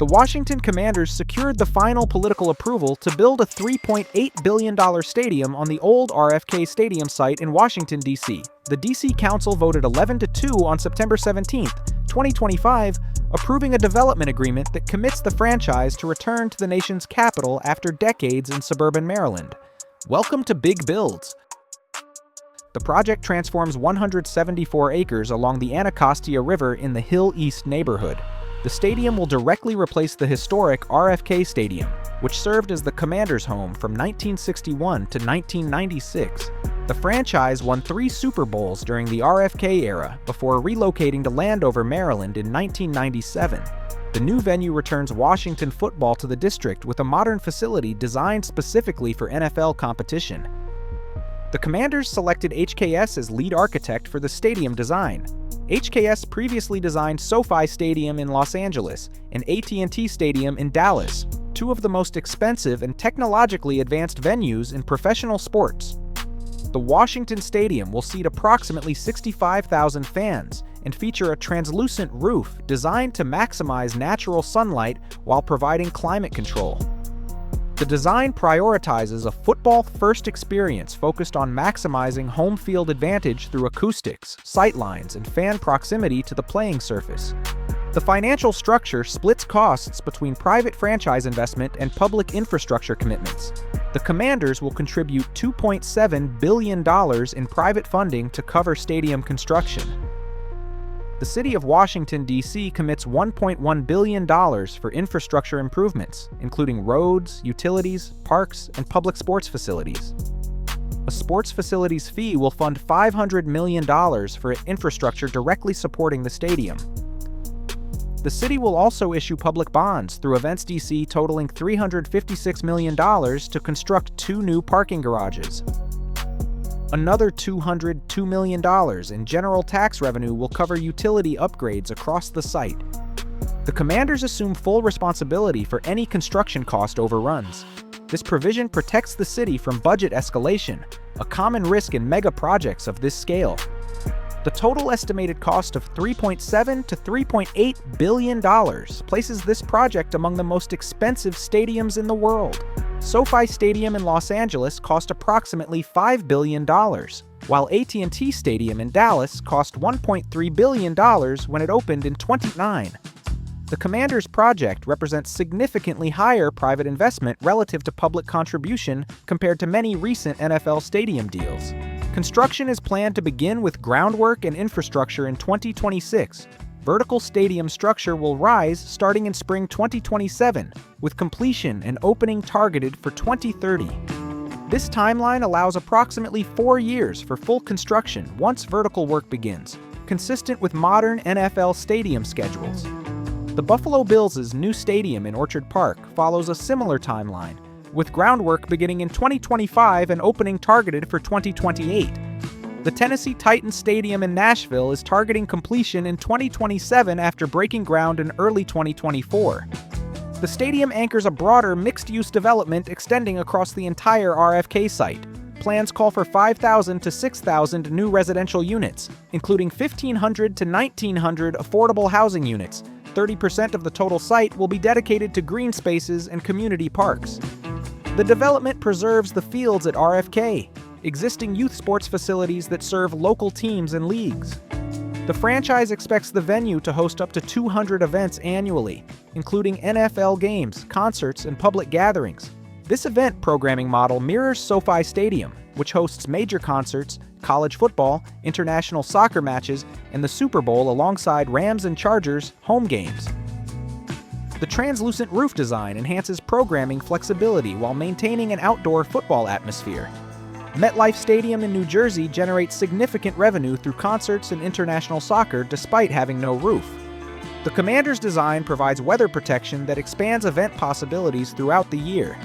The Washington Commanders secured the final political approval to build a $3.8 billion stadium on the old RFK Stadium site in Washington, D.C. The D.C. Council voted 11-2 on September 17, 2025, approving a development agreement that commits the franchise to return to the nation's capital after decades in suburban Maryland. Welcome to Big Builds. The project transforms 174 acres along the Anacostia River in the Hill East neighborhood. The stadium will directly replace the historic RFK Stadium, which served as the Commanders' home from 1961 to 1996. The franchise won 3 Super Bowls during the RFK era before relocating to Landover, Maryland in 1997. The new venue returns Washington football to the district with a modern facility designed specifically for NFL competition. The Commanders selected HKS as lead architect for the stadium design. HKS previously designed SoFi Stadium in Los Angeles and AT&T Stadium in Dallas, 2 of the most expensive and technologically advanced venues in professional sports. The Washington Stadium will seat approximately 65,000 fans and feature a translucent roof designed to maximize natural sunlight while providing climate control. The design prioritizes a football-first experience focused on maximizing home field advantage through acoustics, sightlines, and fan proximity to the playing surface. The financial structure splits costs between private franchise investment and public infrastructure commitments. The Commanders will contribute $2.7 billion in private funding to cover stadium construction. The City of Washington, D.C. commits $1.1 billion for infrastructure improvements, including roads, utilities, parks, and public sports facilities. A sports facilities fee will fund $500 million for infrastructure directly supporting the stadium. The city will also issue public bonds through Events DC totaling $356 million to construct 2 new parking garages. Another $202 million in general tax revenue will cover utility upgrades across the site. The Commanders assume full responsibility for any construction cost overruns. This provision protects the city from budget escalation, a common risk in mega projects of this scale. The total estimated cost of $3.7 to $3.8 billion places this project among the most expensive stadiums in the world. SoFi Stadium in Los Angeles cost approximately $5 billion, while AT&T Stadium in Dallas cost $1.3 billion when it opened in 2009. The Commanders project represents significantly higher private investment relative to public contribution compared to many recent NFL stadium deals. Construction is planned to begin with groundwork and infrastructure in 2026. Vertical stadium structure will rise starting in spring 2027, with completion and opening targeted for 2030. This timeline allows approximately 4 years for full construction once vertical work begins, consistent with modern NFL stadium schedules. The Buffalo Bills' new stadium in Orchard Park follows a similar timeline, with groundwork beginning in 2025 and opening targeted for 2028. The Tennessee Titans Stadium in Nashville is targeting completion in 2027 after breaking ground in early 2024. The stadium anchors a broader mixed-use development extending across the entire RFK site. Plans call for 5,000 to 6,000 new residential units, including 1,500 to 1,900 affordable housing units. 30% of the total site will be dedicated to green spaces and community parks. The development preserves the fields at RFK, existing youth sports facilities that serve local teams and leagues. The franchise expects the venue to host up to 200 events annually, including NFL games, concerts, and public gatherings. This event programming model mirrors SoFi Stadium, which hosts major concerts, college football, international soccer matches, and the Super Bowl alongside Rams and Chargers home games. The translucent roof design enhances programming flexibility while maintaining an outdoor football atmosphere. MetLife Stadium in New Jersey generates significant revenue through concerts and international soccer despite having no roof. The Commanders' design provides weather protection that expands event possibilities throughout the year.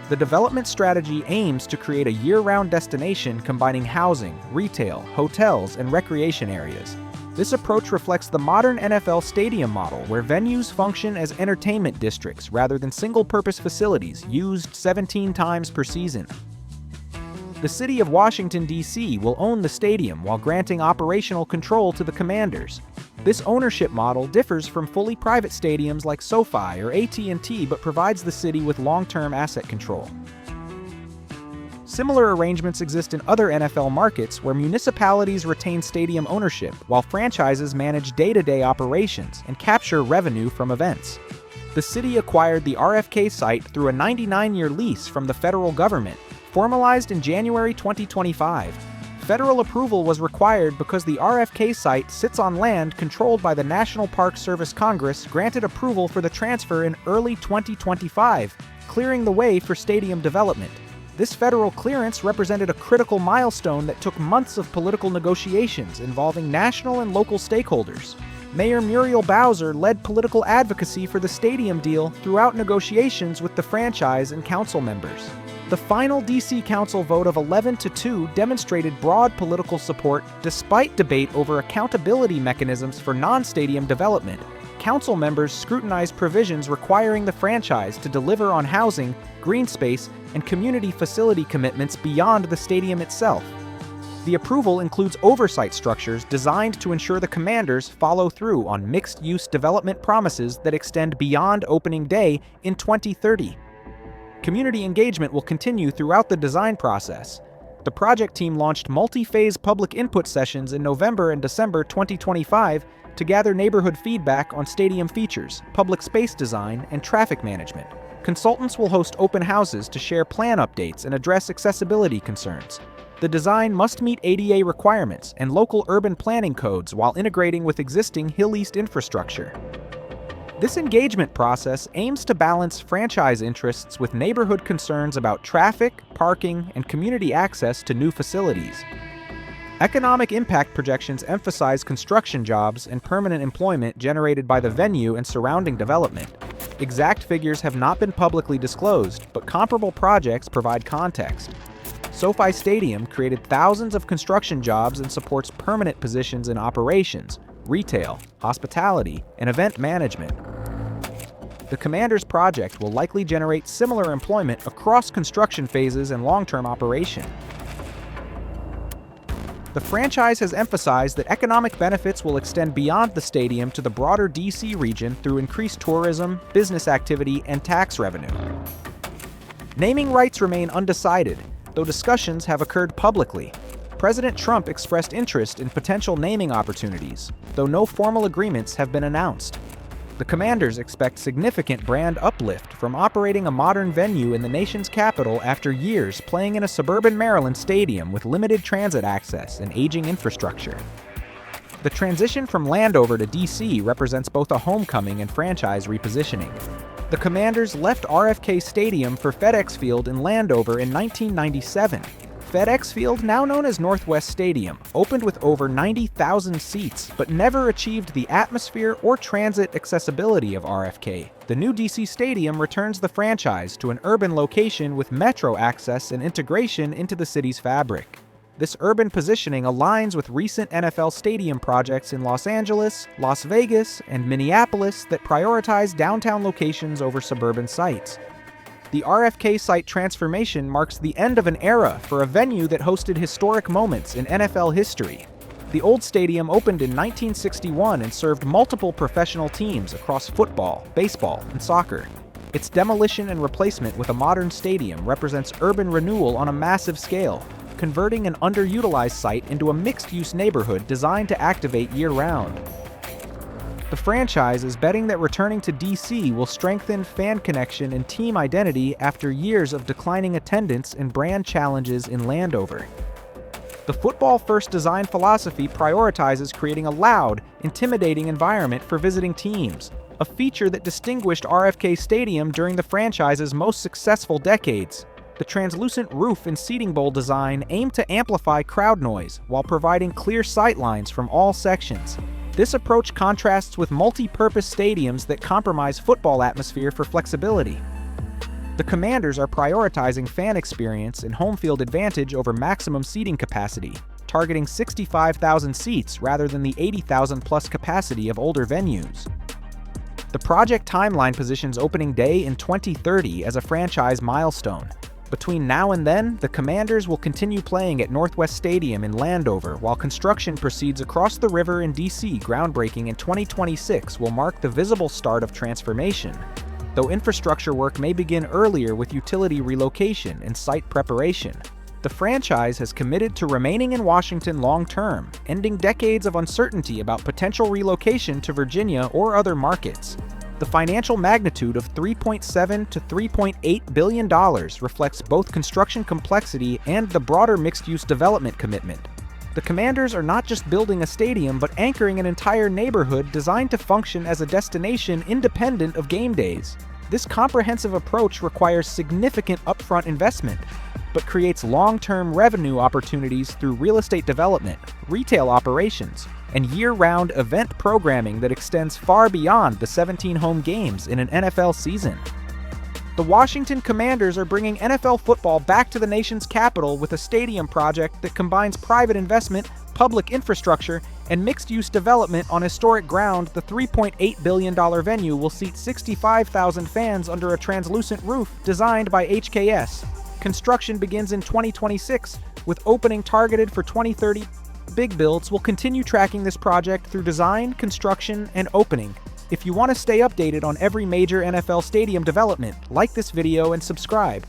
The development strategy aims to create a year-round destination combining housing, retail, hotels, and recreation areas. This approach reflects the modern NFL stadium model, where venues function as entertainment districts rather than single-purpose facilities used 17 times per season. The City of Washington, D.C. will own the stadium while granting operational control to the Commanders. This ownership model differs from fully private stadiums like SoFi or AT&T, but provides the city with long-term asset control. Similar arrangements exist in other NFL markets where municipalities retain stadium ownership while franchises manage day-to-day operations and capture revenue from events. The city acquired the RFK site through a 99-year lease from the federal government, formalized in January 2025. Federal approval was required because the RFK site sits on land controlled by the National Park Service. Congress granted approval for the transfer in early 2025, clearing the way for stadium development. This federal clearance represented a critical milestone that took months of political negotiations involving national and local stakeholders. Mayor Muriel Bowser led political advocacy for the stadium deal throughout negotiations with the franchise and council members. The final DC Council vote of 11-2 demonstrated broad political support despite debate over accountability mechanisms for non-stadium development. Council members scrutinized provisions requiring the franchise to deliver on housing, green space, and community facility commitments beyond the stadium itself. The approval includes oversight structures designed to ensure the Commanders follow through on mixed-use development promises that extend beyond opening day in 2030. Community engagement will continue throughout the design process. The project team launched multi-phase public input sessions in November and December 2025 to gather neighborhood feedback on stadium features, public space design, and traffic management. Consultants will host open houses to share plan updates and address accessibility concerns. The design must meet ADA requirements and local urban planning codes while integrating with existing Hill East infrastructure. This engagement process aims to balance franchise interests with neighborhood concerns about traffic, parking, and community access to new facilities. Economic impact projections emphasize construction jobs and permanent employment generated by the venue and surrounding development. Exact figures have not been publicly disclosed, but comparable projects provide context. SoFi Stadium created thousands of construction jobs and supports permanent positions in operations, retail, hospitality, and event management. The Commanders project will likely generate similar employment across construction phases and long-term operation. The franchise has emphasized that economic benefits will extend beyond the stadium to the broader DC region through increased tourism, business activity, and tax revenue. Naming rights remain undecided, though discussions have occurred publicly. President Trump expressed interest in potential naming opportunities, though no formal agreements have been announced. The Commanders expect significant brand uplift from operating a modern venue in the nation's capital after years playing in a suburban Maryland stadium with limited transit access and aging infrastructure. The transition from Landover to DC represents both a homecoming and franchise repositioning. The Commanders left RFK Stadium for FedEx Field in Landover in 1997. FedEx Field, now known as Northwest Stadium, opened with over 90,000 seats, but never achieved the atmosphere or transit accessibility of RFK. The new DC Stadium returns the franchise to an urban location with metro access and integration into the city's fabric. This urban positioning aligns with recent NFL stadium projects in Los Angeles, Las Vegas, and Minneapolis that prioritize downtown locations over suburban sites. The RFK site transformation marks the end of an era for a venue that hosted historic moments in NFL history. The old stadium opened in 1961 and served multiple professional teams across football, baseball, and soccer. Its demolition and replacement with a modern stadium represents urban renewal on a massive scale, converting an underutilized site into a mixed-use neighborhood designed to activate year-round. The franchise is betting that returning to DC will strengthen fan connection and team identity after years of declining attendance and brand challenges in Landover. The football-first design philosophy prioritizes creating a loud, intimidating environment for visiting teams, a feature that distinguished RFK Stadium during the franchise's most successful decades. The translucent roof and seating bowl design aim to amplify crowd noise while providing clear sightlines from all sections. This approach contrasts with multi-purpose stadiums that compromise football atmosphere for flexibility. The Commanders are prioritizing fan experience and home field advantage over maximum seating capacity, targeting 65,000 seats rather than the 80,000-plus capacity of older venues. The project timeline positions opening day in 2030 as a franchise milestone. Between now and then, the Commanders will continue playing at Northwest Stadium in Landover while construction proceeds across the river in DC. Groundbreaking in 2026 will mark the visible start of transformation, though infrastructure work may begin earlier with utility relocation and site preparation. The franchise has committed to remaining in Washington long-term, ending decades of uncertainty about potential relocation to Virginia or other markets. The financial magnitude of $3.7 to $3.8 billion reflects both construction complexity and the broader mixed-use development commitment. The Commanders are not just building a stadium but anchoring an entire neighborhood designed to function as a destination independent of game days. This comprehensive approach requires significant upfront investment, but creates long-term revenue opportunities through real estate development, retail operations, and year-round event programming that extends far beyond the 17 home games in an NFL season. The Washington Commanders are bringing NFL football back to the nation's capital with a stadium project that combines private investment, public infrastructure, and mixed-use development on historic ground. The $3.8 billion venue will seat 65,000 fans under a translucent roof designed by HKS. Construction begins in 2026, with opening targeted for 2030. Big Builds will continue tracking this project through design, construction, and opening. If you want to stay updated on every major NFL stadium development, like this video and subscribe.